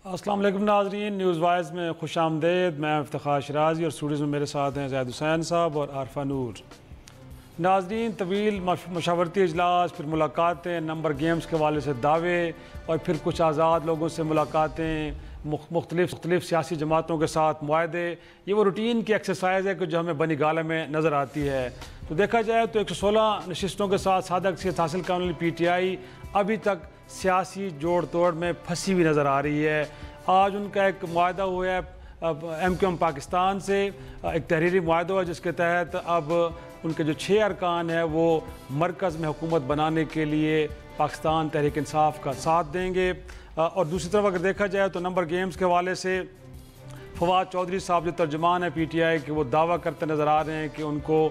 السلام علیکم ناظرین، نیوز وائز میں خوش آمدید۔ میں افتخار شرازی اور اسٹوڈیوز میں میرے ساتھ ہیں زید حسین صاحب اور عارفہ نور۔ ناظرین، طویل مشاورتی اجلاس، پھر ملاقاتیں، نمبر گیمز کے حوالے سے دعوے، اور پھر کچھ آزاد لوگوں سے ملاقاتیں، مختلف سیاسی جماعتوں کے ساتھ معاہدے، یہ وہ روٹین کی ایکسرسائز ہے کہ جو ہمیں بنی گالہ میں نظر آتی ہے۔ تو دیکھا جائے تو 116 نشستوں کے ساتھ سادہ اکثریت حاصل کرنے والی پی ٹی آئی ابھی تک سیاسی جوڑ توڑ میں پھنسی ہوئی نظر آ رہی ہے۔ آج ان کا ایک معاہدہ ہوا ہے ایم کیو ایم پاکستان سے، ایک تحریری معاہدہ ہوا جس کے تحت اب ان کے جو 6 ارکان ہیں وہ مرکز میں حکومت بنانے کے لیے پاکستان تحریک انصاف کا ساتھ دیں گے۔ اور دوسری طرف اگر دیکھا جائے تو نمبر گیمز کے حوالے سے فواد چودھری صاحب جو ترجمان ہیں پی ٹی آئی کے، وہ دعویٰ کرتے نظر آ رہے ہیں کہ ان کو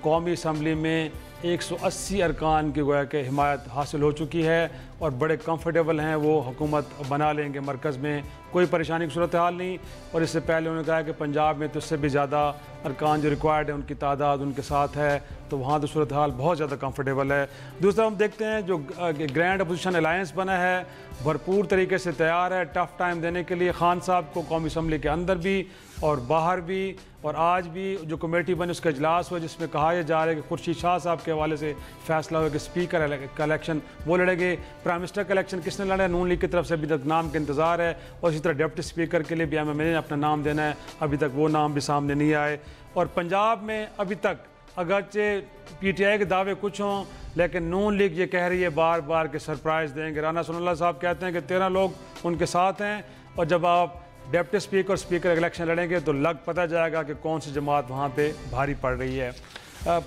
قومی اسمبلی میں 180 ارکان کی گویا کہ حمایت حاصل ہو چکی ہے اور بڑے کمفرٹیبل ہیں، وہ حکومت بنا لیں گے مرکز میں، کوئی پریشانی کی صورتحال نہیں۔ اور اس سے پہلے انہوں نے کہا کہ پنجاب میں تو اس سے بھی زیادہ ارکان جو ریکوائرڈ ہیں ان کی تعداد ان کے ساتھ ہے، تو وہاں تو صورتحال بہت زیادہ کمفرٹیبل ہے۔ دوسرا ہم دیکھتے ہیں جو گرینڈ اپوزیشن الائنس بنا ہے بھرپور طریقے سے تیار ہے ٹف ٹائم دینے کے لیے خان صاحب کو، قومی اسمبلی کے اندر بھی اور باہر بھی۔ اور آج بھی جو کمیٹی بنی اس کا اجلاس ہوا جس میں کہا یہ جا رہا ہے کہ خورشید شاہ صاحب کے حوالے سے فیصلہ ہوا کہ اسپیکر کا الیکشن وہ لڑے گے۔ پرائم منسٹر کا الیکشن کس نے لڑا ہے؟ نون لیگ کی طرف سے ابھی تک نام کا انتظار ہے، اور اسی طرح ڈپٹی اسپیکر کے لیے بھی ایم ایم اے نے اپنا نام دینا ہے، ابھی تک وہ نام بھی سامنے نہیں آئے۔ اور پنجاب میں ابھی تک اگرچہ پی ٹی آئی کے دعوے کچھ ہوں لیکن نون لیگ یہ کہہ رہی ہے بار بار کہ سرپرائز دیں گے۔ رانا ثناء اللہ صاحب کہتے ہیں کہ 13 لوگ ان کے ساتھ ہیں، اور جب آپ ڈپٹی اسپیکر اور اسپیکر الیکشن لڑیں گے تو لگ پتہ جائے گا کہ کون سی جماعت وہاں پہ بھاری پڑ رہی ہے۔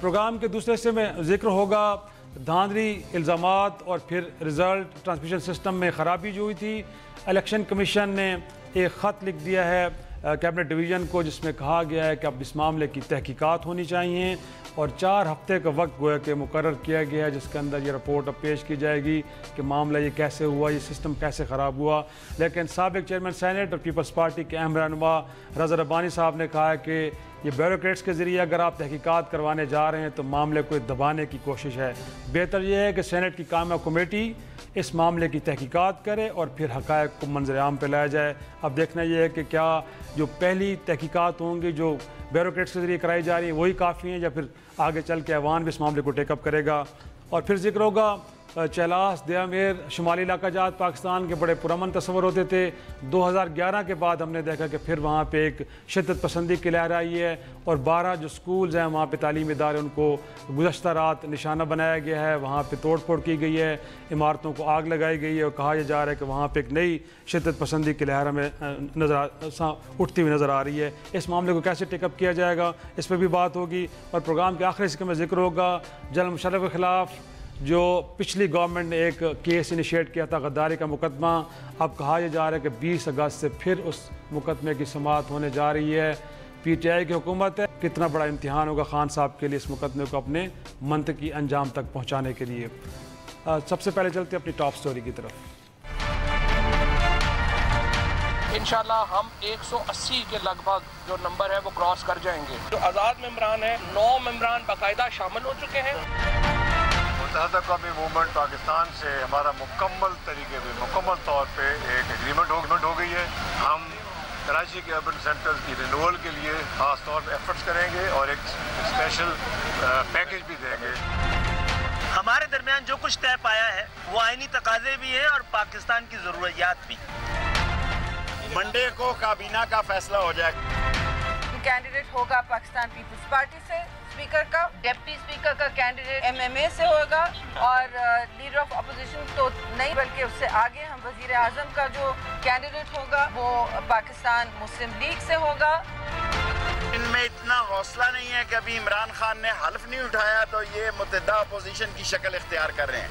پروگرام کے دوسرے حصے میں ذکر ہوگا دھاندلی الزامات اور پھر رزلٹ ٹرانسمیشن سسٹم میں خرابی جو ہوئی تھی۔ الیکشن کمیشن نے ایک خط لکھ دیا ہے کیبنٹ ڈویژن کو جس میں کہا گیا ہے کہ اب اس معاملے کی تحقیقات ہونی چاہیے، اور 4 ہفتے کا وقت گویا کہ مقرر کیا گیا ہے جس کے اندر یہ رپورٹ اب پیش کی جائے گی کہ معاملہ یہ کیسے ہوا، یہ سسٹم کیسے خراب ہوا۔ لیکن سابق چیئرمین سینٹ اور پیپلز پارٹی کے اہم رہنما رضا ربانی صاحب نے کہا ہے کہ یہ بیوروکریٹس کے ذریعے اگر آپ تحقیقات کروانے جا رہے ہیں تو معاملے کو دبانے کی کوشش ہے۔ بہتر یہ ہے کہ سینٹ کی کامہ کمیٹی اس معاملے کی تحقیقات کرے اور پھر حقائق کو منظر عام پہ لایا جائے۔ اب دیکھنا یہ ہے کہ کیا جو پہلی تحقیقات ہوں گی جو بیوروکریٹس کے ذریعے کرائی جا رہی ہیں وہی کافی ہیں، یا پھر آگے چل کے ایوان بھی اس معاملے کو ٹیک اپ کرے گا۔ اور پھر ذکر ہوگا چیلاس دیا میر شمالی علاقہ جات پاکستان کے بڑے پرامن تصور ہوتے تھے، 2011 کے بعد ہم نے دیکھا کہ پھر وہاں پہ ایک شدت پسندی کی لہر آئی ہے، اور 12 جو سکولز ہیں وہاں پہ تعلیمی ادارے ان کو گزشتہ رات نشانہ بنایا گیا ہے، وہاں پہ توڑ پھوڑ کی گئی ہے، عمارتوں کو آگ لگائی گئی ہے، اور کہا یہ جا رہا ہے کہ وہاں پہ ایک نئی شدت پسندی کی لہر ہمیں اٹھتی ہوئی نظر آ رہی ہے۔ اس معاملے کو کیسے ٹیک اپ کیا جائے گا اس پہ بھی بات ہوگی۔ اور پروگرام کے آخری حصے میں ذکر ہوگا جنرل مشرف کے خلاف جو پچھلی گورنمنٹ نے ایک کیس انیشیٹ کیا تھا غداری کا مقدمہ، اب کہا یہ جا رہا ہے کہ 20 اگست سے پھر اس مقدمے کی سماعت ہونے جا رہی ہے۔ پی ٹی آئی کی حکومت ہے، کتنا بڑا امتحان ہوگا خان صاحب کے لیے اس مقدمے کو اپنے منطقی انجام تک پہنچانے کے لیے۔ سب سے پہلے چلتے ہیں اپنی ٹاپ سٹوری کی طرف۔ انشاءاللہ ہم 180 کے لگ بھگ جو نمبر ہے وہ کراس کر جائیں گے۔ جو آزاد ممبران ہیں 9 ممبران باقاعدہ شامل ہو چکے ہیں۔ متحدہ قومی موومنٹ پاکستان سے ہمارا مکمل طور پہ ایک ایگریمنٹ ہو گئی ہے۔ ہم کراچی کے اربن سینٹرز کی رینیول کے لیے خاص طور پہ ایفرٹس کریں گے اور ایک اسپیشل پیکج بھی دیں گے۔ ہمارے درمیان جو کچھ طے پایا ہے وہ آئینی تقاضے بھی ہیں اور پاکستان کی ضروریات بھی۔ منڈے کو کابینہ کا فیصلہ ہو جائے گا۔ کینڈیڈیٹ ہوگا پاکستان پیپلز پارٹی سے اسپیکر کا، ڈپٹی اسپیکر کا کینڈیڈیٹ ایم ایم اے سے ہوگا، اور لیڈر آف اپوزیشن تو نہیں بلکہ اس سے آگے ہم وزیر اعظم کا جو کینڈیڈیٹ ہوگا وہ پاکستان مسلم لیگ سے ہوگا۔ ان میں اتنا حوصلہ نہیں ہے کہ ابھی عمران خان نے حلف نہیں اٹھایا تو یہ متحدہ اپوزیشن کی شکل اختیار کر رہے ہیں۔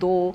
2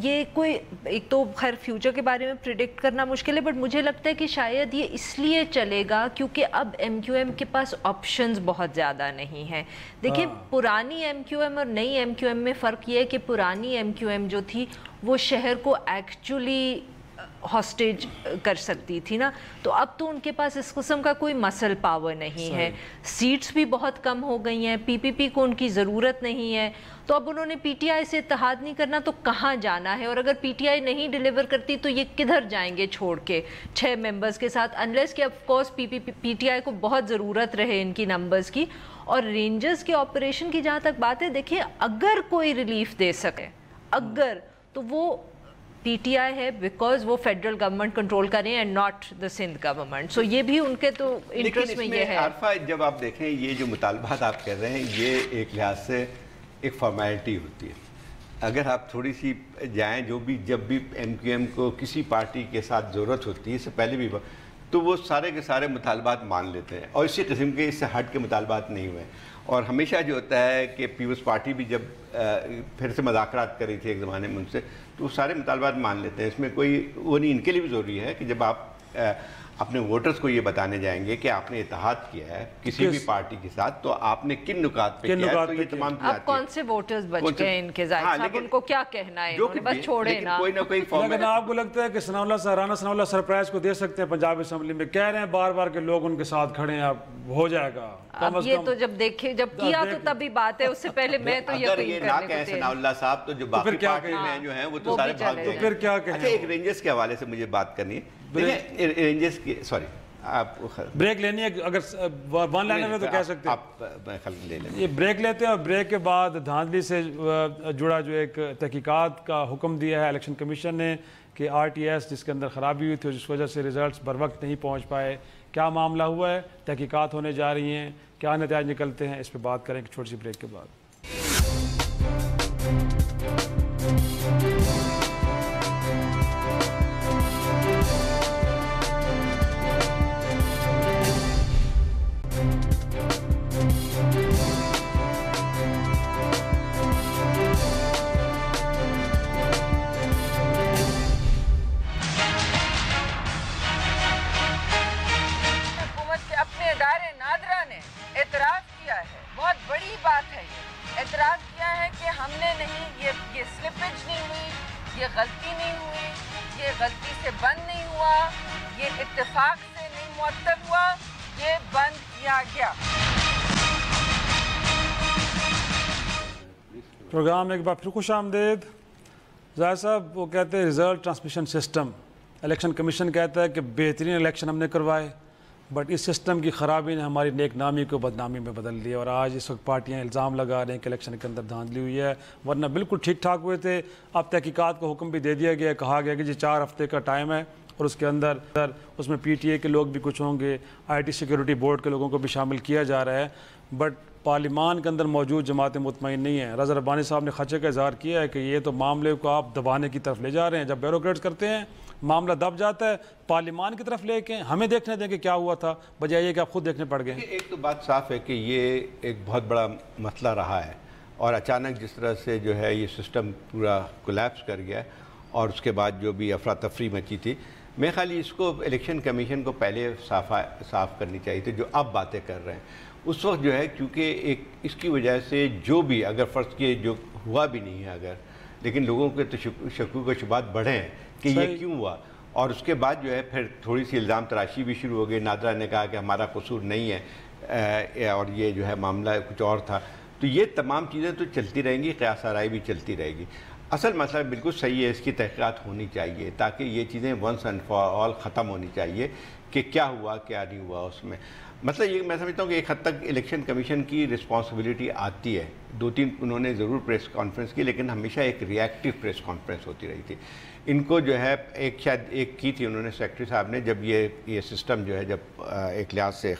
یہ کوئی ایک تو خیر فیوچر کے بارے میں پریڈکٹ کرنا مشکل ہے، بٹ مجھے لگتا ہے کہ شاید یہ اس لیے چلے گا کیونکہ اب ایم کیو ایم کے پاس آپشنز بہت زیادہ نہیں ہیں. دیکھیں پرانی ایم کیو ایم اور نئی ایم کیو ایم میں فرق یہ ہے کہ پرانی ایم کیو ایم جو تھی وہ شہر کو ایکچولی ہاسٹیج کر سکتی تھی نا، تو اب تو ان کے پاس اس قسم کا کوئی مسل پاور نہیں ہے. سیٹس بھی بہت کم ہو گئی ہیں، پی پی پی کو ان کی ضرورت نہیں ہے، تو اب انہوں نے پی ٹی آئی سے اتحاد نہیں کرنا تو کہاں جانا ہے؟ اور اگر پی ٹی آئی نہیں ڈیلیور کرتی تو یہ کدھر جائیں گے چھوڑ کے 6 ممبرز کے ساتھ، انلیس کہ of course P T I کو بہت ضرورت رہے ان کی نمبرز کی. اور رینجرز کے آپریشن کی جہاں تک بات ہے، دیکھیں اگر کوئی ریلیف دے سکے اگر، تو وہ پی ٹی آئی ہے، بیکاز وہ فیڈرل گورنمنٹ کنٹرول کریں and not the Sindh government. So یہ بھی ان کے تو انٹرسٹ میں یہ ہے. عارفہ جب آپ دیکھیں یہ جو مطالبات آپ کہہ رہے ہیں یہ ایک لحاظ سے ایک فارمیلٹی ہوتی ہے. اگر آپ تھوڑی سی جائیں جب بھی ایم کیو ایم کو کسی پارٹی کے ساتھ ضرورت ہوتی ہے، اس سے پہلے بھی تو وہ سارے کے سارے مطالبات مان لیتے ہیں اور اسی قسم کے اس سے ہٹ کے مطالبات نہیں ہوئے. اور ہمیشہ جو ہوتا ہے کہ پیپلز پارٹی بھی جب پھر سے مذاکرات کری تھی ایک زمانے میں ان سے، تو وہ سارے مطالبات مان لیتے ہیں. اس میں کوئی وہ نہیں. ان کے لیے بھی ضروری ہے کہ جب آپ اپنے ووٹرز کو یہ بتانے جائیں گے کہ آپ نے اتحاد کیا ہے کسی بھی پارٹی کے ساتھ، تو آپ نے کن نکات پہ کیا ہے، تو یہ تمام چیزیں. اب کون سے ووٹرز بچ گئے ان کے؟ زاہد صاحب ان کو کیا کہنا ہے، انہوں نے بس چھوڑے نا. کوئی نہ کوئی لیکن آپ کو لگتا ہے کہ ثناء اللہ سرپرائز کو دے سکتے ہیں پنجاب اسمبلی میں؟ کہہ رہے ہیں بار بار کہ لوگ ان کے ساتھ کھڑے ہیں، اب ہو جائے گا. اب یہ تو جب دیکھے جب کیا تو تبھی بات ہے، اس سے پہلے میں تو اگر یہ نہ کہیں ثناء اللہ صاحب تو جو باقی پارٹی میں جو ہیں وہ تو سارے بھاگ گئے. پھر کیا کہیں؟ اچھا ایک رینجرز کے حوالے سے مجھے بات کرنی ہے. دیکھیں رینجرز کی سوری آپ بریک لینی ہے، اگر ون لائنر میں تو کہہ سکتے ہیں آپ لے لیں. یہ بریک لیتے ہیں اور بریک کے بعد دھاندلی سے جڑا جو ایک تحقیقات کا حکم دیا ہے الیکشن کمیشن نے کہ آر ٹی ایس جس کے اندر خرابی ہوئی تھی جس وجہ سے ریزلٹس بر وقت نہیں پہنچ پائے، کیا معاملہ ہوا ہے؟ تحقیقات ہونے جا رہی ہیں، کیا نتائج نکلتے ہیں؟ اس پہ بات کریں کہ چھوٹی سی بریک کے بعد. اعتراض کیا ہے، بہت بڑی بات ہے. یہ اعتراض کیا ہے کہ ہم نے نہیں، یہ سلپیج نہیں ہوئی، یہ غلطی نہیں ہوئی، یہ غلطی سے بند نہیں ہوا، یہ اتفاق سے نہیں معطل ہوا، یہ بند کیا گیا. پروگرام میں ایک بار پھر خوش آمدید. ظاہر صاحب وہ کہتے ہیں result transmission system, election commission کہتا ہے کہ بہترین الیکشن ہم نے کروائے، بٹ اس سسٹم کی خرابی نے ہماری نیک نامی کو بدنامی میں بدل دیا. اور آج اس وقت پارٹیاں الزام لگا رہے ہیں کہ الیکشن کے اندر دھاندلی ہوئی ہے، ورنہ بالکل ٹھیک ٹھاک ہوئے تھے. اب تحقیقات کو حکم بھی دے دیا گیا، کہا گیا کہ 4 ہفتے کا ٹائم ہے اور اس کے اندر اس میں پی ٹی اے کے لوگ بھی کچھ ہوں گے، آئی ٹی سیکیورٹی بورڈ کے لوگوں کو بھی شامل کیا جا رہا ہے. بٹ پارلیمان کے اندر موجود جماعتیں مطمئن نہیں ہیں. رضا ربانی صاحب نے خدشے کا اظہار کیا ہے کہ یہ تو معاملے کو آپ دبانے کی طرف لے جا رہے ہیں. جب بیوروکریٹس کرتے ہیں معاملہ دب جاتا ہے، پارلیمان کی طرف لے کے ہمیں دیکھنے دیں کہ کیا ہوا تھا، بجائے یہ کہ آپ خود دیکھنے پڑ گئے. ایک تو بات صاف ہے کہ یہ ایک بہت بڑا مسئلہ رہا ہے، اور اچانک جس طرح سے جو ہے یہ سسٹم پورا کولیپس کر گیا اور اس کے بعد جو بھی افراتفری مچی تھی، میں خالی اس کو الیکشن کمیشن کو پہلے صاف کرنی چاہیے تھی جو اب باتیں کر رہے ہیں. اس وقت جو ہے کیونکہ ایک اس کی وجہ سے جو بھی اگر فرض کیے جو ہوا بھی نہیں ہے اگر، لیکن لوگوں کے تو شکوک و شبہات بڑھے ہیں کہ یہ کیوں ہوا. اور اس کے بعد جو ہے پھر تھوڑی سی الزام تراشی بھی شروع ہو گئی. نادرا نے کہا کہ ہمارا قصور نہیں ہے اور یہ جو ہے معاملہ کچھ اور تھا. تو یہ تمام چیزیں تو چلتی رہیں گی، قیاس آرائی بھی چلتی رہے گی. اصل مسئلہ بالکل صحیح ہے، اس کی تحقیقات ہونی چاہیے تاکہ یہ چیزیں ونس اینڈ فار آل ختم ہونی چاہیے کہ کیا ہوا کیا نہیں ہوا. اس میں مطلب یہ میں سمجھتا ہوں کہ ایک حد تک الیکشن کمیشن کی رسپانسبلٹی آتی ہے. 2-3 انہوں نے ضرور پریس کانفرنس کی، لیکن ہمیشہ ایک ری ایکٹیو پریس کانفرنس ہوتی رہی تھی. ان کو جو ہے شاید ایک کی تھی انہوں نے سیکرٹری صاحب نے، جب یہ سسٹم جو ہے جب ایک لحاظ سے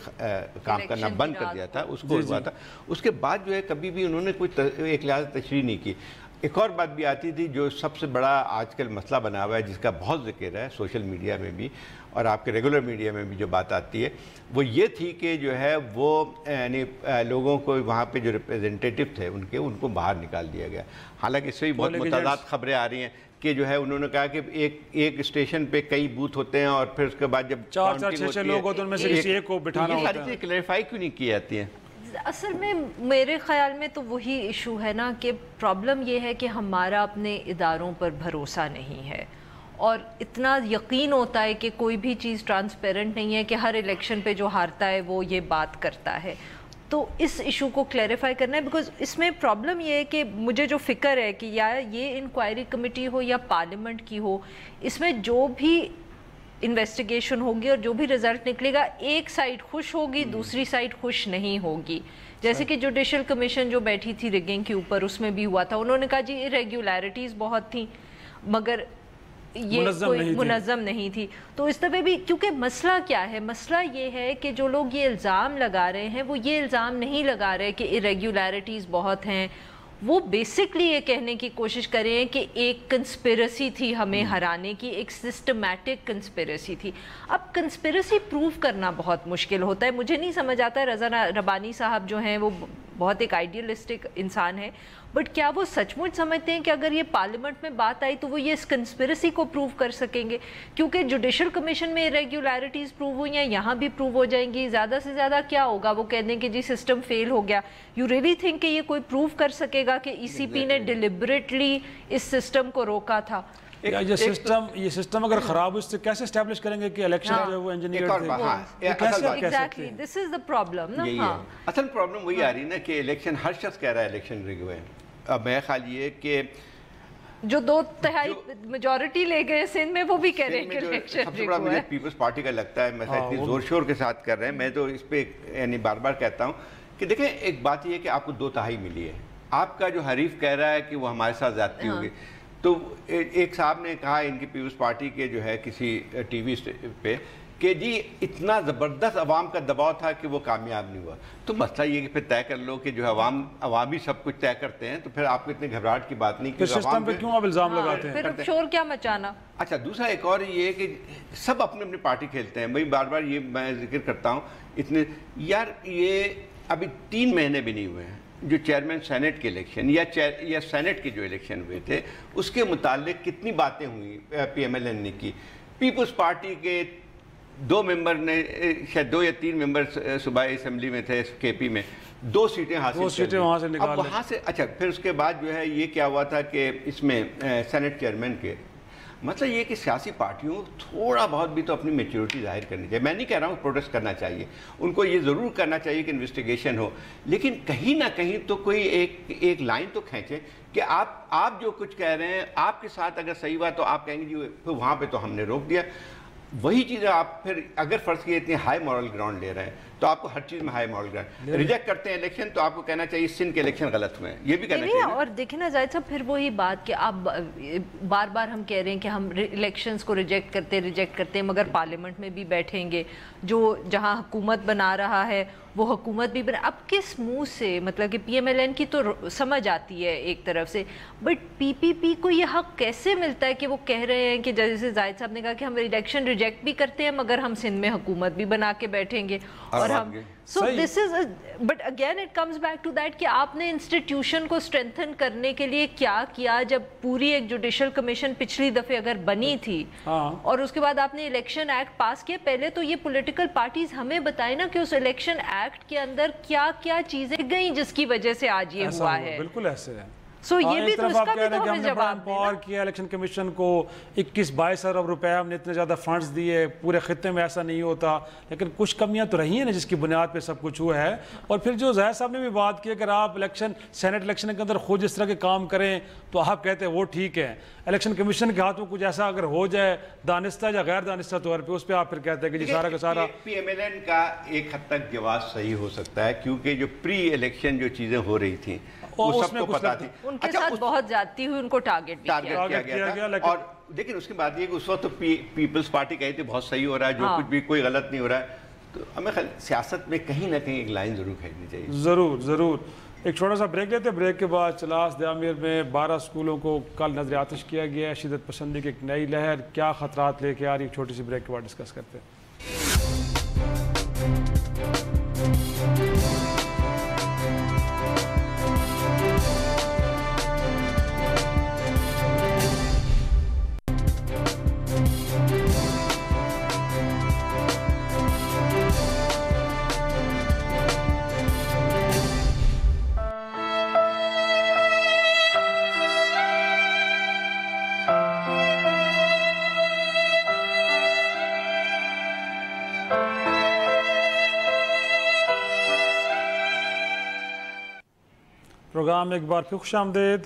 کام کرنا بند کر دیا تھا، اس کو ہوا تھا. اس کے بعد جو ہے کبھی بھی انہوں نے کوئی ایک لحاظ تشریح نہیں کی. ایک اور بات بھی آتی تھی جو سب سے بڑا آج کل مسئلہ بنا ہوا ہے، جس کا بہت ذکر ہے سوشل میڈیا میں بھی اور آپ کے ریگولر میڈیا میں بھی جو بات آتی ہے، وہ یہ تھی کہ جو ہے وہ یعنی لوگوں کو وہاں پہ جو ریپریزنٹیٹیو تھے ان کو باہر نکال دیا گیا. حالانکہ اس سے بھی بہت متضاد خبریں آ رہی ہیں کہ جو ہے انہوں نے کہا کہ ایک اسٹیشن پہ کئی بوتھ ہوتے ہیں اور پھر اس کے بعد جب 4-6 لوگ ہوتے ہیں ان میں سے کسی ایک کو بٹھانا ہوتا ہے. یہ ساری چیزیں کلیریفائی کیوں نہیں کی جاتی ہیں؟ اصل میں میرے خیال میں تو وہی ایشو ہے نا کہ پرابلم یہ ہے کہ ہمارا اپنے اداروں پر بھروسہ نہیں ہے اور اتنا یقین ہوتا ہے کہ کوئی بھی چیز ٹرانسپیرنٹ نہیں ہے کہ ہر الیکشن پہ جو ہارتا ہے وہ یہ بات کرتا ہے. تو اس ایشو کو کلیریفائی کرنا ہے بیکاز اس میں پرابلم یہ ہے کہ مجھے جو فکر ہے کہ یا یہ انکوائری کمیٹی ہو یا پارلیمنٹ کی ہو، اس میں جو بھی انویسٹیگیشن ہوگی اور جو بھی رزلٹ نکلے گا ایک سائڈ خوش ہوگی، دوسری سائڈ خوش نہیں ہوگی. جیسے کہ جوڈیشل کمیشن جو بیٹھی تھی ریگنگ کے اوپر، اس میں بھی ہوا تھا، انہوں نے کہا جی ریگولیرٹیز بہت تھیں مگر یہ کوئی منظم نہیں تھی. تو اس دفعہ بھی کیونکہ مسئلہ کیا ہے، مسئلہ یہ ہے کہ جو لوگ یہ الزام لگا رہے ہیں وہ یہ الزام نہیں لگا رہے کہ irregularities بہت ہیں، وہ بیسکلی یہ کہنے کی کوشش کریں کہ ایک کنسپیرسی تھی ہمیں ہرانے کی، ایک سسٹمیٹک کنسپیرسی تھی. اب کنسپیرسی پروف کرنا بہت مشکل ہوتا ہے. مجھے نہیں سمجھ آتا رضا ربانی صاحب جو ہیں وہ بہت ایک آئیڈیلسٹک انسان ہے، بٹ کیا وہ سچ مچ سمجھتے ہیں کہ اگر یہ پارلیمنٹ میں بات آئی تو وہ یہ اس کنسپیرسی کو پروو کر سکیں گے؟ کیونکہ جوڈیشل کمیشن میں ریگولیرٹیز پروو ہوئی ہیں، یہاں بھی پروو ہو جائیں گی. زیادہ سے زیادہ کیا ہوگا، وہ کہہ دیں کہ جی سسٹم فیل ہو گیا. یو ریئلی تھنک کہ یہ کوئی پروو کر سکے گا کہ ای سی پی نے ڈیلیبریٹلی اس سسٹم کو روکا تھا؟ یہ سسٹم اگر خراب ہو اس سے کیسے اسٹیبلش کریں گے کہ الیکشن جو ہے وہ انجینئر تھے؟ Exactly this is the problem نا. ہاں اصل پرابلم وہی آ رہی نا کہ الیکشن ہر شخص کہہ رہا ہے الیکشن ریگ ہوئے. اب میرا خیال یہ کہ جو 2/3 میجورٹی لے گئے سندھ میں وہ بھی کہہ رہے ہیں کہ الیکشن سب سے بڑا مجھے پیپلز پارٹی کا لگتا ہے، میں اتنی زور شور کے ساتھ کر رہے ہیں. میں تو اس پہ یعنی بار بار کہتا ہوں کہ دیکھیں ایک بات یہ ہے کہ آپ کو 2/3 ملی ہے. آپ کا جو حریف کہہ رہا ہے کہ وہ ہمارے ساتھ زیادتی ہوگی. تو ایک صاحب نے کہا ان کی پیپلز پارٹی کے جو ہے کسی ٹی وی پہ کہ جی اتنا زبردست عوام کا دباؤ تھا کہ وہ کامیاب نہیں ہوا. تو مسئلہ یہ کہ پھر طے کر لو کہ جو عوامی سب کچھ طے کرتے ہیں، تو پھر آپ کو اتنے گھبراہٹ کی بات نہیں. پھر سسٹم پہ کیوں آپ الزام لگاتے ہیں؟ پھر شور کیا مچانا؟ اچھا دوسرا ایک اور یہ ہے کہ سب اپنی اپنی پارٹی کھیلتے ہیں. میں بار بار یہ میں ذکر کرتا ہوں اتنے یار یہ ابھی 3 مہینے بھی نہیں ہوئے ہیں جو چیئرمین سینٹ کے الیکشن یا سینٹ کے جو الیکشن ہوئے تھے اس کے متعلق کتنی باتیں ہوئی پی ایم ایل این نے کی. پیپلز پارٹی کے 2 ممبر نے شاید 2 یا 3 ممبر صوبائی اسمبلی میں تھے کے پی میں 2 سیٹیں حاصل کر وہاں سے نکال اب وہاں سے. اچھا پھر اس کے بعد جو ہے یہ کیا ہوا تھا کہ اس میں سینٹ چیئرمین کے مطلب یہ کہ سیاسی پارٹیوں کو تھوڑا بہت بھی تو اپنی میچورٹی ظاہر کرنی چاہیے. میں نہیں کہہ رہا ہوں پروٹیسٹ کرنا چاہیے، ان کو یہ ضرور کرنا چاہیے کہ انویسٹیگیشن ہو، لیکن کہیں نہ کہیں تو کوئی ایک لائن تو کھینچے کہ آپ جو کچھ کہہ رہے ہیں آپ کے ساتھ اگر صحیح ہوا تو آپ کہیں گے جی پھر وہاں پہ تو ہم نے روک دیا. وہی چیزیں آپ پھر اگر فرض کیے اتنے ہائی مورل گراؤنڈ لے رہے ہیں تو آپ کو ہر چیز میں ہائی مورل گراؤنڈ ریجیکٹ کرتے ہیں الیکشن تو آپ کو کہنا چاہیے سندھ کے الیکشن غلط ہوئے ہیں، یہ بھی کہنا چاہیے. اور دیکھیں نا زاہد صاحب پھر وہی بات کہ آپ بار بار ہم کہہ رہے ہیں کہ ہم الیکشنز کو ریجیکٹ کرتے ہیں مگر پارلیمنٹ میں بھی بیٹھیں گے، جو جہاں حکومت بنا رہا ہے وہ حکومت بھی بنا. اب کس منہ سے مطلب کہ پی ایم ایل این کی تو سمجھ آتی ہے ایک طرف سے، بٹ پی پی پی کو یہ حق کیسے ملتا ہے کہ وہ کہہ رہے ہیں کہ جیسے زاہد صاحب نے کہا کہ ہم الیکشن ریجیکٹ بھی کرتے ہیں مگر ہم سندھ میں حکومت بھی بنا کے بیٹھیں گے. اور ہم so this is but again it comes back to that کہ آپ نے انسٹیٹیوشن کو اسٹرینتھن کرنے کے لیے کیا کیا جب پوری ایک جوڈیشل کمیشن پچھلی دفعہ اگر بنی تھی اور اس کے بعد آپ نے الیکشن ایکٹ پاس کیا. پہلے تو یہ پولیٹیکل پارٹیز ہمیں بتائیں نا کہ اس الیکشن ایکٹ کے اندر کیا کیا چیزیں گئیں جس کی وجہ سے آج یہ ہوا ہے. بالکل ایسے ہے. سو یہ بھی تو اس کا بھی تو ہمیں جواب پاور کیا الیکشن کمیشن کو 21-22 ارب روپے ہم نے اتنے زیادہ فنڈز دیے، پورے خطے میں ایسا نہیں ہوتا، لیکن کچھ کمیاں تو رہی ہیں نا جس کی بنیاد پہ سب کچھ ہوا ہے. اور پھر جو زاہد صاحب نے بھی بات کی اگر آپ سینٹ الیکشن کے اندر خود اس طرح کے کام کریں تو آپ کہتے ہیں وہ ٹھیک ہے. الیکشن کمیشن کے ہاتھ میں کچھ ایسا اگر ہو جائے دانستہ یا غیر دانستہ طور پہ اس پہ آپ پھر کہتے ہیں کہ جی سارا کا سارا. پی ایم ایل این کا ایک حد تک جواز صحیح ہو سکتا ہے کیونکہ جو پری الیکشن جو چیزیں ہو رہی تھیں وہ سب کو پتا تھی، ان کے ساتھ بہت زیادتی ہوئی، ان کو ٹارگٹ کیا گیا تھا. اور لیکن اس کے بعد یہ کہ اس وقت تو پیپلز پارٹی کہی تھی بہت صحیح ہو رہا ہے، جو کچھ بھی کوئی غلط نہیں ہو رہا ہے. تو ہمیں سیاست میں کہیں نہ کہیں ایک لائن ضرور کھینچنی چاہیے. ضرور. ایک چھوٹا سا بریک لیتے ہیں. بریک کے بعد چلاس دیامیر میں 12 اسکولوں کو کل نظر آتش کیا گیا ہے. شدت پسندی کی ایک نئی لہر کیا خطرات لے کے آ رہی ہے, ایک چھوٹی سی بریک کے بعد ڈسکس کرتے ہیں. پروگرام میں ایک بار پھر خوش آمدید.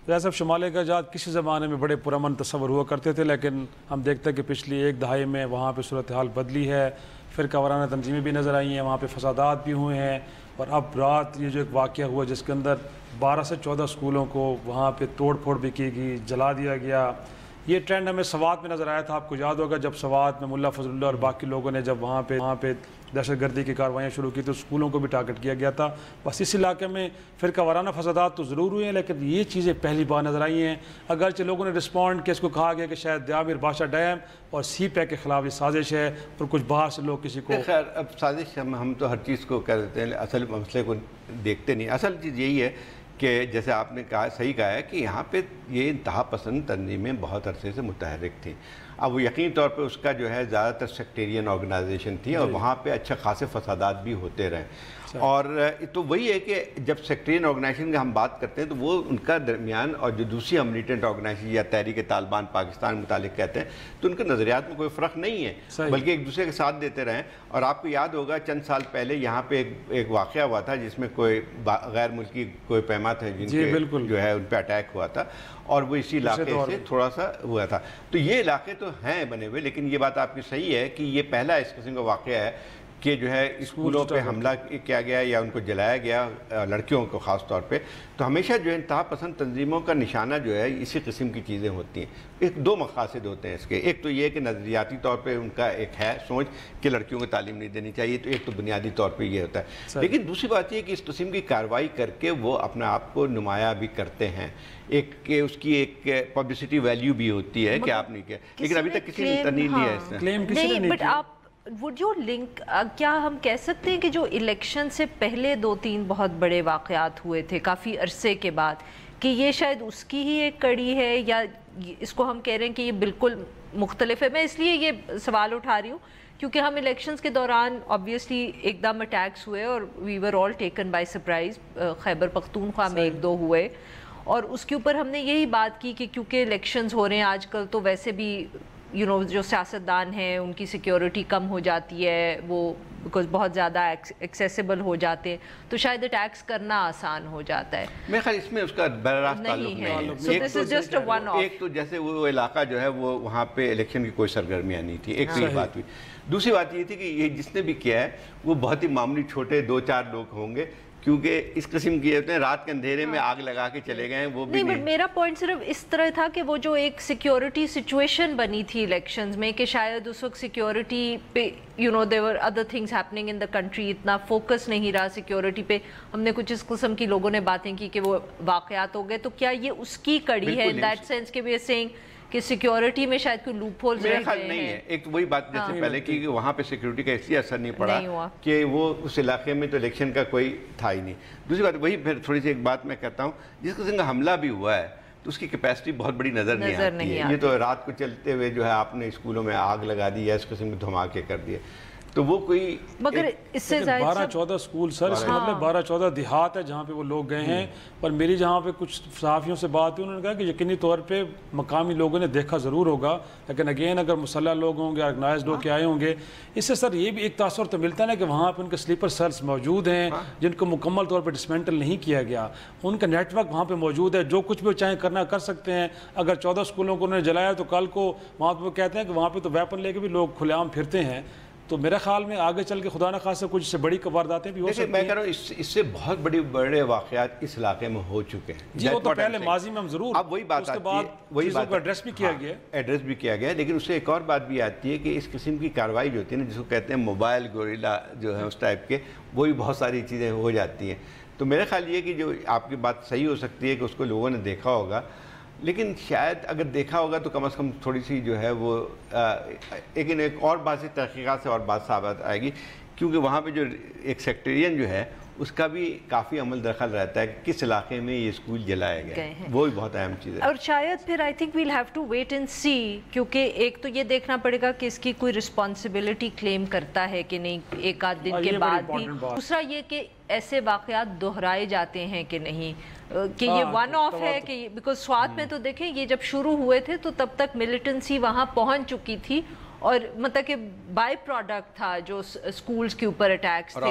ریاست شمالی کا جات کسی زمانے میں بڑے پرامن تصور ہوا کرتے تھے, لیکن ہم دیکھتے ہیں کہ پچھلی ایک دہائی میں وہاں پہ صورتحال بدلی ہے. فرقہ وارانہ تنظیمیں بھی نظر آئی ہیں, وہاں پہ فسادات بھی ہوئے ہیں. اور اب رات یہ جو ایک واقعہ ہوا جس کے اندر 12 سے 14 اسکولوں کو وہاں پہ توڑ پھوڑ بھی کی گئی, جلا دیا گیا. یہ ٹرینڈ ہمیں سوات میں نظر آیا تھا. آپ کو یاد ہوگا جب سوات میں ملا فضل اللہ اور باقی لوگوں نے جب وہاں پہ دہشت گردی کی کاروائیاں شروع کی تو اسکولوں کو بھی ٹارگٹ کیا گیا تھا. بس اس علاقے میں فرقہ وارانہ فسادات تو ضرور ہوئے ہیں, لیکن یہ چیزیں پہلی بار نظر آئی ہیں. اگرچہ لوگوں نے رسپونڈ کیا, اس کو کہا گیا کہ شاید دیامیر بادشاہ ڈیم اور سی پیک کے خلاف یہ سازش ہے, اور کچھ باہر سے لوگ کسی کو خیر اب سازش ہم تو ہر چیز کو کہہ دیتے ہیں, اصل مسئلے کو دیکھتے نہیں. اصل چیز یہی ہے کہ جیسے آپ نے کہا, صحیح کہا ہے کہ یہاں پہ یہ انتہا پسند تنظیمیں بہت عرصے سے متحرک تھیں. اب وہ یقینی طور پہ اس کا جو ہے زیادہ تر سیکٹیرین آرگنائزیشن تھی, اور وہاں پہ اچھا خاصے فسادات بھی ہوتے رہے. اور تو وہی ہے کہ جب سیکٹرین آرگنائزیشن کی ہم بات کرتے ہیں تو وہ ان کا درمیان, اور جو دوسری ہم ملیٹنٹ آرگنائزیشن یا تحریک طالبان پاکستان متعلق کہتے ہیں, تو ان کے نظریات میں کوئی فرق نہیں ہے, بلکہ ایک دوسرے کے ساتھ دیتے رہیں. اور آپ کو یاد ہوگا چند سال پہلے یہاں پہ ایک واقعہ ہوا تھا جس میں کوئی غیر ملکی کوئی پیما تھے جن کے جو ہے ان پہ اٹیک ہوا تھا, اور وہ اسی علاقے سے تھوڑا سا ہوا تھا. تو یہ علاقے تو ہیں بنے ہوئے, لیکن یہ بات آپ کی صحیح ہے کہ یہ پہلا اس قسم کا واقعہ ہے کہ جو ہے اسکولوں پہ حملہ کیا گیا یا ان کو جلایا گیا, لڑکیوں کو خاص طور پہ. تو ہمیشہ جو ہے انتہا پسند تنظیموں کا نشانہ جو ہے اسی قسم کی چیزیں ہوتی ہیں. ایک دو مقاصد ہوتے ہیں اس کے, ایک تو یہ کہ نظریاتی طور پہ ان کا ایک ہے سوچ کہ لڑکیوں کو تعلیم نہیں دینی چاہیے, تو ایک تو بنیادی طور پہ یہ ہوتا ہے. لیکن دوسری بات یہ کہ اس قسم کی کارروائی کر کے وہ اپنے آپ کو نمایاں بھی کرتے ہیں, ایک کہ اس کی ایک پبلسٹی ویلیو بھی ہوتی ہے کہ آپ نہیں کیا, لیکن ابھی تک کسی نے نہیں لیا اس نے کلیم کسی نے نہیں کیا. وڈ یو لنک, کیا ہم کہہ سکتے ہیں کہ جو الیکشن سے پہلے 2-3 بہت بڑے واقعات ہوئے تھے کافی عرصے کے بعد, کہ یہ شاید اس کی ہی ایک کڑی ہے, یا اس کو ہم کہہ رہے ہیں کہ یہ بالکل مختلف ہے؟ میں اس لیے یہ سوال اٹھا رہی ہوں کیونکہ ہم الیکشنز کے دوران obviously ایک دم اٹیکس ہوئے اور we were all taken by surprise. Khyber Pakhtunkhwa میں 1-2 ہوئے, اور اس کے اوپر ہم نے یہی بات کی کہ کیونکہ الیکشنز ہو رہے ہیں آج کل, تو ویسے بھی جو سیاستدان ہیں ان کی سیکیورٹی کم ہو جاتی ہے, وہ بیکاز بہت زیادہ ایکسیسیبل ہو جاتے ہیں, تو شاید اٹیکس کرنا آسان ہو جاتا ہے. میرے خیال اس میں اس کا براہ راست تعلق نہیں ہے. ایک تو جیسے وہ علاقہ جو ہے وہ وہاں پہ الیکشن کی کوئی سرگرمیاں نہیں تھی, ایک تو یہ بات ہوئی. دوسری بات یہ تھی کہ یہ جس نے بھی کیا ہے وہ بہت ہی معمولی چھوٹے 2-4 لوگ ہوں گے, کیونکہ اس قسم کی ہوتے ہیں رات کے اندھیرے میں آگ لگا کے چلے گئے ہیں, وہ بھی نہیں. میرا پوائنٹ صرف اس طرح تھا کہ وہ جو ایک سیکیورٹی سچویشن بنی تھی الیکشنز میں, کہ شاید اس وقت سیکیورٹی پہ there were other things happening in the country, اتنا فوکس نہیں رہا سیکیورٹی پہ. ہم نے کچھ اس قسم کی لوگوں نے باتیں کی کہ وہ واقعات ہو گئے, تو کیا یہ اس کی کڑی ہے in that sense کہ we are saying کہ سیکیورٹی میں شاید کوئی لوپ ہولز رہ گئے ہیں؟ نہیں ہے. ایک تو وہی بات جیسے پہلے کی کہ وہاں پہ سیکیورٹی کا اس لیے اثر نہیں پڑا کہ وہ اس علاقے میں تو الیکشن کا کوئی تھا ہی نہیں. دوسری بات وہی پھر تھوڑی سی ایک بات میں کہتا ہوں, جس قسم کا حملہ بھی ہوا ہے تو اس کی کیپیسٹی بہت بڑی نظر نہیں آتی ہے. یہ تو رات کو چلتے ہوئے جو ہے آپ نے اسکولوں میں آگ لگا دی یا اس قسم کے دھماکے کر دیے, تو وہ کوئی مگر اس سے 12-14 اسکول سر, اس کا مطلب 12-14 دیہات ہے جہاں پہ وہ لوگ گئے ہیں. پر میری جہاں پہ کچھ صحافیوں سے بات ہوئی, انہوں نے کہا کہ یقینی طور پہ مقامی لوگوں نے دیکھا ضرور ہوگا, لیکن اگین اگر مسلح لوگ ہوں گے, آرگنائز لوگ کے آئے ہوں گے, اس سے سر یہ بھی ایک تاثر تو ملتا ہے نا کہ وہاں پہ ان کے سلیپر سیلز موجود ہیں جن کو مکمل طور پہ ڈسمینٹل نہیں کیا گیا. ان کا نیٹ ورک وہاں پہ موجود ہے, جو کچھ بھی چاہیں کرنا کر سکتے ہیں. اگر 14 اسکولوں کو انہوں نے جلایا تو کل کو وہاں پہ کہتے ہیں کہ وہاں پہ تو ویپن لے کے بھی لوگ کھلے عام پھرتے ہیں. تو میرے خیال میں آگے چل کے خدا نہ خاصہ کچھ سے بڑی وارداتیں بھی ہو سکتی ہیں. میں کہہ رہا ہوں اس سے بہت بڑے واقعات اس علاقے میں ہو چکے ہیں. جی وہ تو پہلے ماضی میں ہم ضرور, اب وہی بات آتی ہے, وہی بات ایڈریس بھی کیا گیا, ایڈریس بھی کیا گیا. لیکن اس سے ایک اور بات بھی آتی ہے کہ اس قسم کی کارروائی جو ہوتی ہے نا, جس کو کہتے ہیں موبائل گوریلا جو ہے اس ٹائپ کے, وہ بھی بہت ساری چیزیں ہو جاتی ہیں. تو میرا خیال یہ کہ جو آپ کی بات صحیح ہو سکتی ہے کہ اس کو لوگوں نے دیکھا ہوگا، لیکن شاید اگر دیکھا ہوگا تو کم از کم تھوڑی سی جو ہے وہ لیکن ایک اور بات سے تحقیقات سے اور بات ثابت آئے گی، کیونکہ وہاں پہ جو ایک سیکٹرین جو ہے اس کا بھی کافی عمل دخل رہتا ہے کہ کس علاقے میں یہ اسکول جلایا گیا، وہ بھی بہت اہم چیز ہے۔ اور شاید پھر I think we'll have to wait and see, کیونکہ ایک تو یہ دیکھنا پڑے گا کہ اس کی کوئی رسپانسبلٹی کلیم کرتا ہے کہ نہیں ایک آدھ دن کے بعد بھی، دوسرا یہ کہ ایسے واقعات دہرائے جاتے ہیں کہ نہیں، کہ یہ ون آف ہے کہ بیکاز سوات میں تو دیکھیں یہ جب شروع ہوئے تھے تو تب تک ملیٹنسی وہاں پہنچ چکی تھی، اور مطلب کہ بائی پروڈکٹ تھا جو اسکولز کے اوپر اٹیکس تھے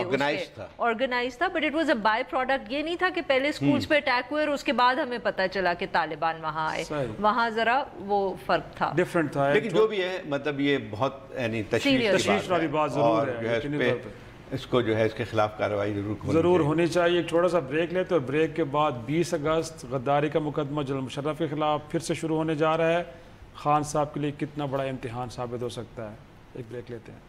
آرگنائز تھا، but it was a by product, یہ نہیں تھا کہ پہلے اسکولز پہ اٹیک ہوئے اور اس کے بعد ہمیں پتہ چلا کہ طالبان وہاں آئے، وہاں ذرا وہ فرق تھا، ڈیفرنٹ تھا۔ لیکن جو بھی ہے مطلب یہ بہت یعنی تشویش والی بات ضرور ہے، اس کو جو ہے اس کے خلاف کارروائی ضرور ہونی چاہیے۔ ایک چھوٹا سا بریک لیتے اور بریک کے بعد 20 اگست غداری کا مقدمہ جنرل مشرف کے خلاف پھر سے شروع ہونے جا رہا ہے، خان صاحب کے لیے کتنا بڑا امتحان ثابت ہو سکتا ہے۔ ایک بریک لیتے ہیں۔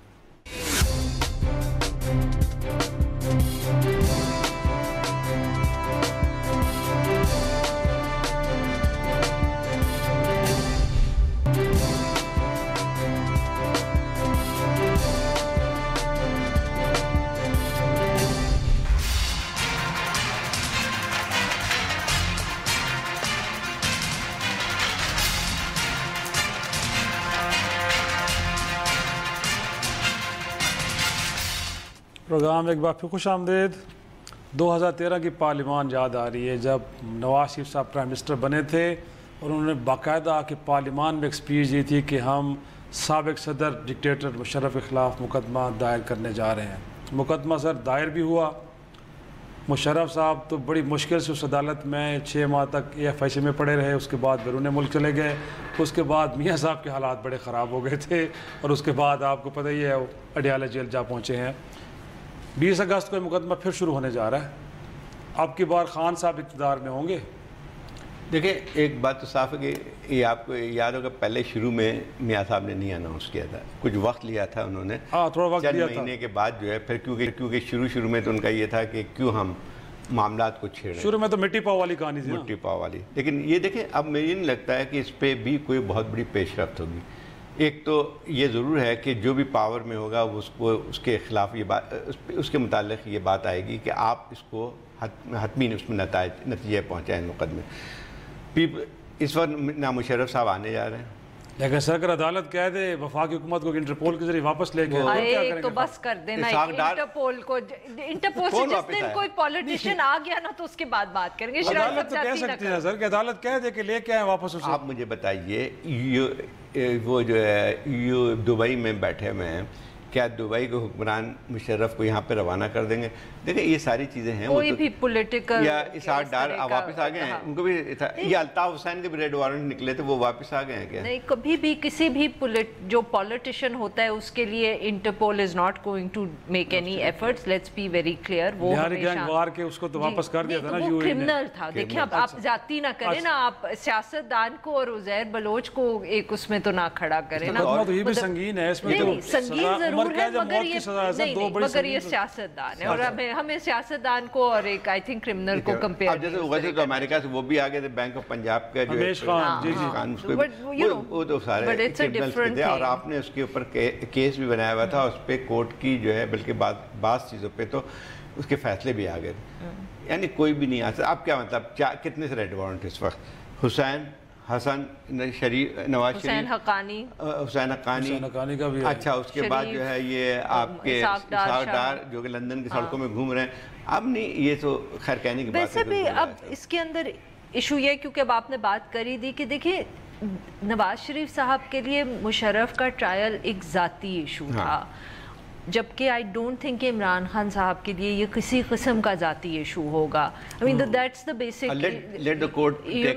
پروگرام ایک بار پھر خوش آمدید۔ 2013 کی پارلیمان یاد آ رہی ہے جب نواز شریف صاحب پرائم منسٹر بنے تھے اور انہوں نے باقاعدہ آ کے پارلیمان میں ایک اسپیچ دی تھی کہ ہم سابق صدر ڈکٹیٹر مشرف کے خلاف مقدمہ دائر کرنے جا رہے ہیں۔ مقدمہ سر دائر بھی ہوا، مشرف صاحب تو بڑی مشکل سے اس عدالت میں 6 ماہ تک AFIC میں پڑے رہے، اس کے بعد بیرون ملک چلے گئے، اس کے بعد میاں صاحب کے حالات بڑے خراب ہو گئے تھے اور اس کے بعد آپ کو پتہ ہی ہے اڈیالہ جیل جا پہنچے ہیں۔ 20 اگست کو یہ مقدمہ پھر شروع ہونے جا رہا ہے، اب کی بار خان صاحب اقتدار میں ہوں گے۔ دیکھیں ایک بات تو صاف ہے کہ یہ آپ کو یاد ہوگا پہلے شروع میں میاں صاحب نے نہیں اناؤنس کیا تھا، کچھ وقت لیا تھا انہوں نے، تھوڑا وقت لیا تھا، چند مہینے کے بعد جو ہے پھر کیونکہ شروع میں تو ان کا یہ تھا کہ کیوں ہم معاملات کو چھیڑیں، شروع میں تو مٹی پاؤ والی کہانی تھی، مٹی پاؤ والی، لیکن یہ دیکھیں اب مجھے نہیں لگتا ہے کہ اس پہ بھی کوئی بہت بڑی پیش رفت ہوگی۔ ایک تو یہ ضرور ہے کہ جو بھی پاور میں ہوگا اس کو اس کے خلاف یہ بات اس کے متعلق یہ بات آئے گی کہ آپ اس کو حتمی اس میں نتیجے پہنچائیں مقدمے۔ اس وقت نا مشرف صاحب آنے جا رہے ہیں، لیکن سر اگر عدالت کہہ دے وفاقی حکومت کو انٹرپول کے ذریعے واپس لے کے تو بس کر دینا انٹرپول کو، انٹرپول سے جس دن کوئی پولیٹیشین آ گیا نا تو اس کے بعد بات کریں گے۔ عدالت تو کہہ سکتی ہے سر کہ عدالت کہہ دے کہ لے کے آئیں واپس اسے۔ آپ مجھے بتائیے وہ جو ہے دبئی میں بیٹھے ہوئے ہیں، کیا دبئی کے حکمران مشرف کو یہاں پہ روانہ کر دیں گے؟ دیکھیں یہ ساری چیزیں ہیں، کوئی بھی پولیٹیکل یا اسحاق ڈار واپس آ گئے ہیں، ان کو بھی یہ الطاف حسین کے بھی ریڈ وارنٹ نکلے تھے، وہ واپس آ گئے ہیں کیا؟ نہیں، کبھی بھی کسی بھی جو پولیٹیشین ہوتا ہے اس کے لیے Interpol is not going to make any efforts, let's be very clear. وہ گینگ وار کے اس کو تو واپس کر دیا تھا نا، وہ کرمنل تھا۔ دیکھیں اب آپ ذاتی نہ کریں نا، آپ سیاستدان کو اور عزیر بلوچ کو ایک اس میں تو نہ کھڑا کریں نا۔ تو یہ بھی سنگین ہے، اس میں تو سنگین ضرور ہے، مگر یہ سیاستدان ہے اور ہمیں سیاستدان کو اور ایک آئی تھنک کرمنل کو کمپیئر۔ اب جیسے ویسے تو امریکہ سے وہ بھی آگے تھے، بینک آف پنجاب کا جو رمیش خان، وہ تو سارے کرمنل تھے، اور آپ نے اس کے اوپر کیس بھی بنایا ہوا تھا، اس پہ کورٹ کی جو ہے بلکہ بعض چیزوں پہ تو اس کے فیصلے بھی آ گئے تھے، یعنی کوئی بھی نہیں آ سکتا۔ اب کیا مطلب کتنے سے ریڈ وارنٹ اس وقت؟ حسن شریف، نواز شریف، حسین حقانی کا بھی، اچھا اس کے بعد جو ہے یہ آپ کے اسحاق ڈار جو کہ لندن کی سڑکوں میں گھوم رہے ہیں۔ اب نہیں، یہ تو خیر کہنے کی بات ہے۔ ویسے بھی اب اس کے اندر ایشو یہ، کیونکہ اب آپ نے بات کری دی کہ دیکھیں نواز شریف صاحب کے لیے مشرف کا ٹرائل ایک ذاتی ایشو تھا، جبکہ آئی ڈونٹ تھنک کہ عمران خان صاحب کے لیے یہ کسی قسم کا ذاتی ایشو ہوگا۔ I mean that's the basic، let the court take،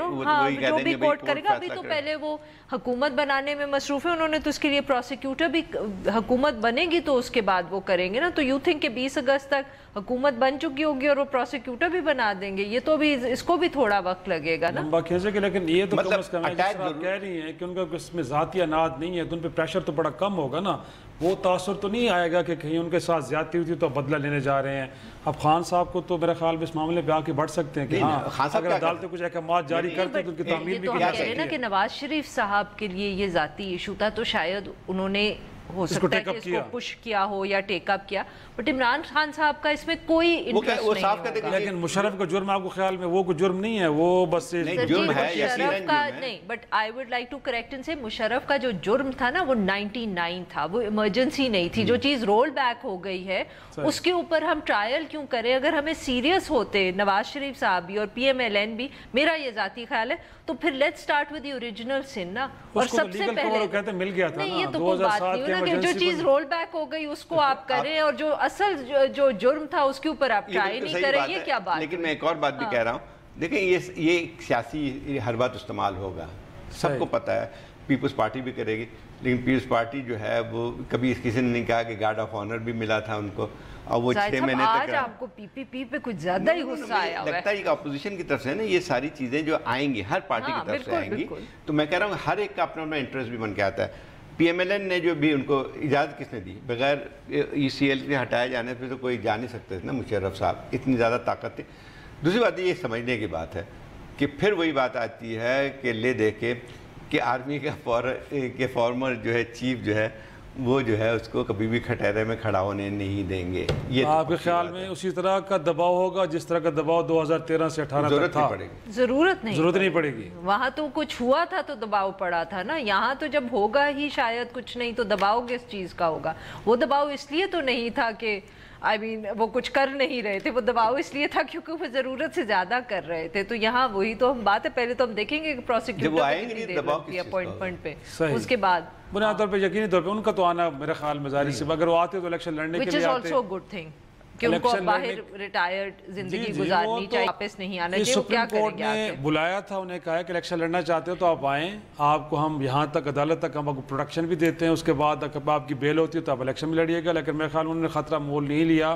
جو بھی کورٹ کرے گا۔ ابھی تو پہلے وہ حکومت بنانے میں مصروف ہے، انہوں نے تو اس کے لیے پروسیکیوٹر بھی، حکومت بنے گی تو اس کے بعد وہ کریں گے نا۔ تو یو تھنک کہ 20 اگست تک حکومت بن چکی ہوگی اور وہ پروسیکیوٹر بھی بنا دیں گے، یہ تو بھی اس کو بھی تھوڑا وقت لگے گا نا۔ لیکن یہ تو کم از کم آپ کہہ رہی ہیں کہ ان کا اس میں ذاتی اناد نہیں ہے تو ان پہ پریشر تو بڑا کم ہوگا نا۔ وہ تاثر تو نہیں آئے گا کہ کہیں ان کے ساتھ زیادتی ہوئی تھی تو بدلہ لینے جا رہے ہیں. اب خان صاحب کو تو میرے خیال میں اس معاملے پہ آ کے بڑھ سکتے ہیں کہ ہاں اگر عدالتیں کچھ احکامات جاری کرتے تو ان کی تعمیل بھی کی جا سکتی ہے. نا کہ نواز شریف صاحب کے لیے یہ ذاتی ایشو تھا تو شاید انہوں نے ہو سکتا ہے کہ اس کو پش کیا ہو یا ٹیک اپ کیا, بٹ عمران خان صاحب کا اس میں کوئی انٹرسٹ نہیں ہوگا. لیکن مشرف کا جرم آپ کو خیال میں وہ کوئی جرم نہیں ہے, وہ بس جرم ہے مشرف کا نہیں, but I would like to correct ان سے مشرف کا جو جرم تھا نا وہ 99 تھا, وہ ایمرجنسی نہیں تھی. جو چیز رول بیک ہو گئی ہے اس کے اوپر ہم ٹرائل کیوں کریں؟ اگر ہمیں سیریس ہوتے نواز شریف صاحب بھی اور پی ایم ایل این بھی, میرا یہ ذاتی خیال ہے, تو پھر let start with the original sin نا. اور سب سے پہلے مل گیا تھا نہیں, یہ تو کوئی بات نہیں نا کہ جو چیز رول بیک ہو گئی اس کو آپ کریں اور جو اصل جو جرم تھا اس کے اوپر آپ ٹرائی نہیں کریں, یہ کیا بات ہے؟ لیکن میں ایک اور بات بھی کہہ رہا ہوں, دیکھیں یہ سیاسی ہر بات استعمال ہوگا, سب کو پتہ ہے. پیپلز پارٹی بھی کرے گی, لیکن پیپلز پارٹی جو ہے وہ کبھی کسی نے نہیں کہا کہ گارڈ آف آنر بھی ملا تھا ان کو, اور وہ 6 مہینے تک. آج آپ کو پی پی پی پہ کچھ زیادہ ہی غصہ آیا ہوا ہے. لگتا ہے کہ اپوزیشن کی طرف سے نا یہ ساری چیزیں جو آئیں گی ہر پارٹی کی طرف سے آئیں گی, تو میں کہہ رہا ہوں ہر ایک کا اپنا اپنا انٹرسٹ بھی بن کے آتا ہے. پی ایم ایل این نے جو بھی ان کو اجازت کس نے دی؟ بغیر ای سی ایل کے ہٹائے جانے پہ تو کوئی جا نہیں سکتے تھے نا مشرف صاحب, اتنی زیادہ طاقت تھی. دوسری بات یہ سمجھنے کی بات ہے کہ پھر وہی بات آتی ہے کہ لے دے کے کہ آرمی کا فارمر جو ہے چیف جو ہے وہ جو ہے اس کو کبھی بھی کھٹہرے میں کھڑا ہونے نہیں دیں گے. یہ آپ کے خیال میں اسی طرح کا دباؤ ہوگا جس طرح کا دباؤ 2013 سے 18 تک تھا؟ ضرورت نہیں پڑے گی. وہاں تو کچھ ہوا تھا تو دباؤ پڑا تھا نا, یہاں تو جب ہوگا ہی شاید کچھ نہیں تو دباؤ کس چیز کا ہوگا؟ وہ دباؤ اس لیے تو نہیں تھا کہ وہ کچھ کر نہیں رہے تھے, وہ دباؤ اس لیے تھا کیونکہ وہ ضرورت سے زیادہ کر رہے تھے. تو یہاں وہی تو ہم بات ہے, پہلے تو ہم دیکھیں گے کہ پروسیکیوٹر اپوائنٹمنٹ پہ, اس کے بعد بنیادی طور پہ یقینی طور پہ ان کا تو آنا میرے خیال میں ظاہر سی, اگر وہ آتے تو الیکشن لڑنے کے لیے آتے, کہ ان کو باہر ریٹائرڈ زندگی گزارنی چاہیے, واپس نہیں آنا چاہیے. وہ کیا کریں گے؟ نے بلایا تھا, انہیں کہا ہے کہ الیکشن لڑنا چاہتے ہو تو آپ آئیں, آپ کو ہم یہاں تک عدالت تک ہم آپ کو پروٹیکشن بھی دیتے ہیں, اس کے بعد اگر آپ کی بیل ہوتی ہے تو آپ الیکشن بھی لڑیے گا. لیکن میرے خیال انہوں نے خطرہ مول نہیں لیا,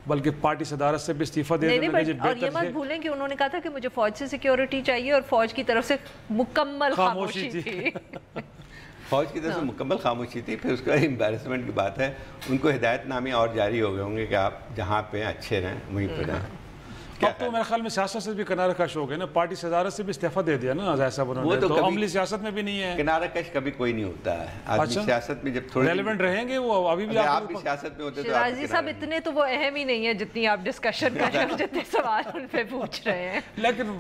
بلکہ پارٹی صدارت سے بھی استعفیٰ دے دیں. اور یہ مت بھولیں کہ انہوں نے کہا تھا کہ مجھے فوج سے سیکیورٹی چاہیے, اور فوج کی طرف سے مکمل خاموشی تھی. فوج کی طرف سے مکمل خاموشی تھی. پھر اس کا امبیرسمنٹ کی بات ہے, ان کو ہدایت نامے اور جاری ہو گئے ہوں گے کہ آپ جہاں پہ اچھے رہیں وہیں پہ رہیں. اب تو میرے خیال میں سیاست سے بھی کنارہ کش ہو گئے نا, پارٹی صدارت سے بھی استعفیٰ دے دیا نا ایسا انہوں نے, تو عملی سیاست میں بھی نہیں ہے. کنارہ کش کبھی کوئی نہیں ہوتا ہے. آدمی سیاست میں جب تھوڑے ریلیونٹ رہیں گے وہ ابھی بھی آپ بھی سیاست میں ہوتے تو شیرازی صاحب اتنے تو وہ اہم ہی نہیں ہے جتنی آپ ڈسکشن کر رہے ہیں, جتنے سوال ان پہ پوچھ رہے ہیں. لیکن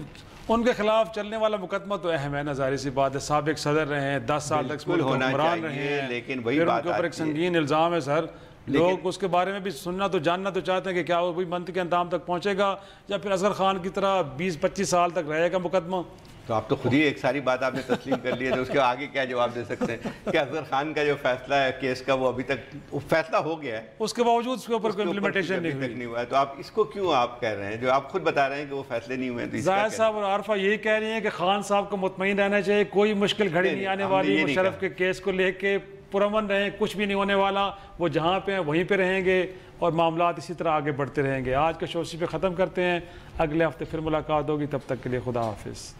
ان کے خلاف چلنے والا مقدمہ تو اہم ہے نا, ظاہر سی بات ہے. سابق صدر رہے ہیں, 10 سال تک حکمران رہے ہیں, لیکن وہی بات ہے, ایک سنگین الزام ہے سر. لوگ اس کے بارے میں بھی سننا تو جاننا تو چاہتے ہیں کہ کیا وہ منطق کے انتہام تک پہنچے گا یا پھر اصغر خان کی طرح 20-25 سال تک رہے گا مقدمہ. تو آپ تو خود ہی ایک ساری بات آپ نے تسلیم کر لی ہے, تو اس کے آگے کیا جواب دے سکتے ہیں کہ اصغر خان کا جو فیصلہ ہے کیس کا وہ ابھی تک فیصلہ ہو گیا ہے, اس کے باوجود اس کے اوپر کوئی امپلیمنٹیشن نہیں ہوا ہے. تو آپ اس کو کیوں آپ کہہ رہے ہیں جو آپ خود بتا رہے ہیں کہ وہ فیصلے نہیں ہوئے ہیں؟ زاہد صاحب اور عارفہ یہی کہہ رہی ہیں کہ خان صاحب کو مطمئن رہنا چاہیے, کوئی مشکل گھڑی نہیں آنے والی, مشرف کے کیس کو لے کے پرامن رہیں, کچھ بھی نہیں ہونے والا, وہ جہاں پہ ہیں وہیں پہ رہیں گے اور معاملات اسی طرح آگے بڑھتے رہیں گے. آج کا شو اسی پہ ختم کرتے ہیں, اگلے ہفتے پھر ملاقات ہوگی, تب تک کے لیے خدا حافظ.